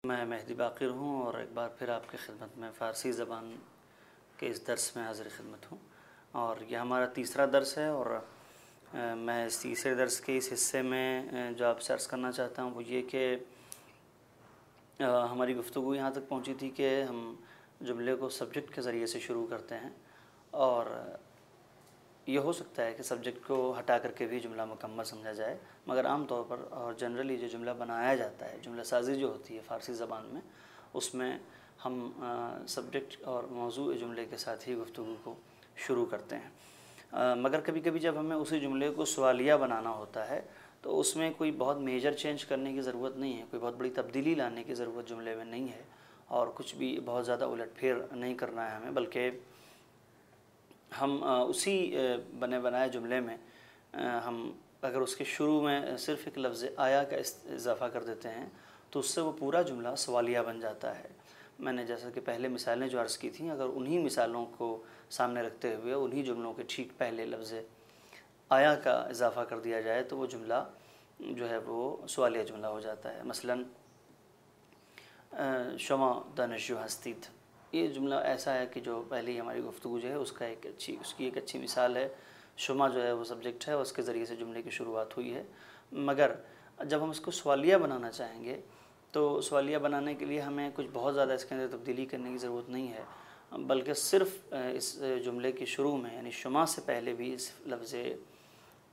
मैं मेहदी बाक़िर हूँ और एक बार फिर आपकी खिदमत में फ़ारसी ज़बान के इस दर्स में हाज़िर खिदमत हूँ। और यह हमारा तीसरा दर्स है और मैं इस तीसरे दर्स के इस हिस्से में जो आपसे अर्ज़ करना चाहता हूँ वो ये कि हमारी गुफ्तगू यहाँ तक पहुँची थी कि हम जुमले को सब्जेक्ट के ज़रिए से शुरू करते हैं और ये हो सकता है कि सब्जेक्ट को हटा करके भी जुमला मुकम्मल समझा जाए, मगर आम तौर पर और जनरली जो जुमला बनाया जाता है, जुमला साज़ी जो होती है फ़ारसी ज़बान में, उसमें हम सब्जेक्ट और मौजू जुमले के साथ ही गुफ्तगू को शुरू करते हैं। मगर कभी कभी जब हमें उसी जुमले को सवालिया बनाना होता है तो उसमें कोई बहुत मेजर चेंज करने की ज़रूरत नहीं है, कोई बहुत बड़ी तब्दीली लाने की ज़रूरत जुमले में नहीं है और कुछ भी बहुत ज़्यादा उलट फेर नहीं करना है हमें, बल्कि हम उसी बने बनाए जुमले में हम अगर उसके शुरू में सिर्फ़ एक लफ्ज़ आया का इजाफ़ा कर देते हैं तो उससे वो पूरा जुमला सवालिया बन जाता है। मैंने जैसा कि पहले मिसालें जो अर्ज़ की थी, अगर उन्हीं मिसालों को सामने रखते हुए उन्हीं जुमलों के ठीक पहले लफ्ज़ आया का इजाफ़ा कर दिया जाए तो वो जुमला जो है वो सवालिया जुमला हो जाता है। मसलन शुमा दानिश हस्तीत, ये जुमला ऐसा है कि जो पहले ही हमारी गुफ्तगू जो है उसकी एक अच्छी मिसाल है। शुमा जो है वो सब्जेक्ट है, उसके ज़रिए से जुमले की शुरुआत हुई है। मगर जब हम इसको सवालिया बनाना चाहेंगे तो सवालिया बनाने के लिए हमें कुछ बहुत ज़्यादा इसके अंदर तब्दीली करने की ज़रूरत नहीं है, बल्कि सिर्फ़ इस जुमले के शुरू में यानी शुमा से पहले भी इस लफ्ज़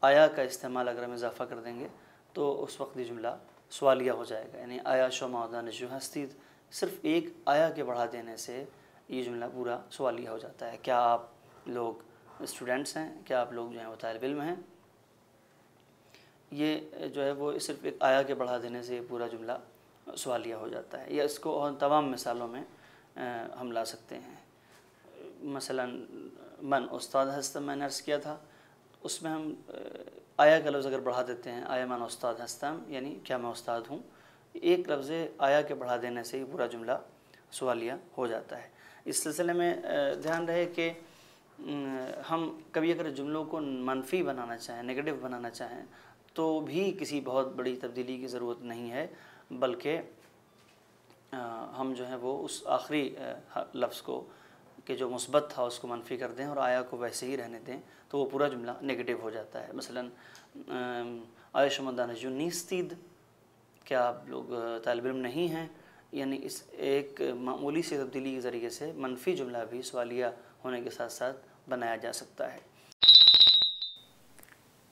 आया का इस्तेमाल अगर हम इजाफ़ा कर देंगे तो उस वक्त ये जुमला सवालिया हो जाएगा। यानी आया शुमा दानिश हस्तीत, सिर्फ़ एक आया के बढ़ा देने से ये जुमला पूरा सवालिया हो जाता है। क्या आप लोग स्टूडेंट्स हैं? क्या आप लोग जो हैं वो तालिब इल्म हैं? ये जो है वो सिर्फ़ एक आया के बढ़ा देने से ये पूरा जुमला सवालिया हो जाता है। या इसको और तमाम मिसालों में हम ला सकते हैं। मसलन मन उस्ताद हस्तम मैंने अर्ज़ किया था, उसमें हम आया का लफ्ज़ अगर बढ़ा देते हैं, आया मन उस्ताद हस्तम यानी क्या मैं उस्ताद हूँ, एक लफ्ज़ आया के बढ़ा देने से ही पूरा जुमला सवालिया हो जाता है। इस सिलसिले में ध्यान रहे कि हम कभी अगर जुमलों को मनफ़ी बनाना चाहें, नेगेटिव बनाना चाहें तो भी किसी बहुत बड़ी तब्दीली की ज़रूरत नहीं है, बल्कि हम जो है वो उस आखिरी लफ्ज़ को कि जो मुस्बत था उसको मनफ़ी कर दें और आया को वैसे ही रहने दें तो वो पूरा जुमला नेगेटिव हो जाता है। मसलन आया शुमा दानिश नीस्तीद, क्या आप लोग तालिब इल्म नहीं हैं, यानी इस एक मामूली से तब्दीली के ज़रिए से मनफ़ी जुमला भी सवालिया होने के साथ साथ बनाया जा सकता है।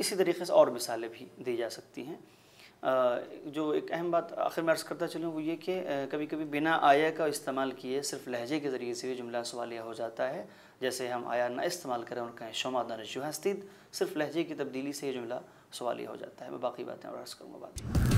इसी तरीके से और मिसालें भी दी जा सकती हैं। जो एक अहम बात आखिर में अर्ज़ करता चलूँ वो ये कि कभी कभी बिना आया का इस्तेमाल किए सिर्फ लहजे के ज़रिए से भी जुमला सवालिया हो जाता है। जैसे हम आया ना इस्तेमाल करें और कहें शुमा दानिश हस्तीद, सिर्फ लहजे की तब्दीली से ये जुमला सवालिया हो जाता है। मैं बाकी बातें और अर्ज़ करूँगा बाद में।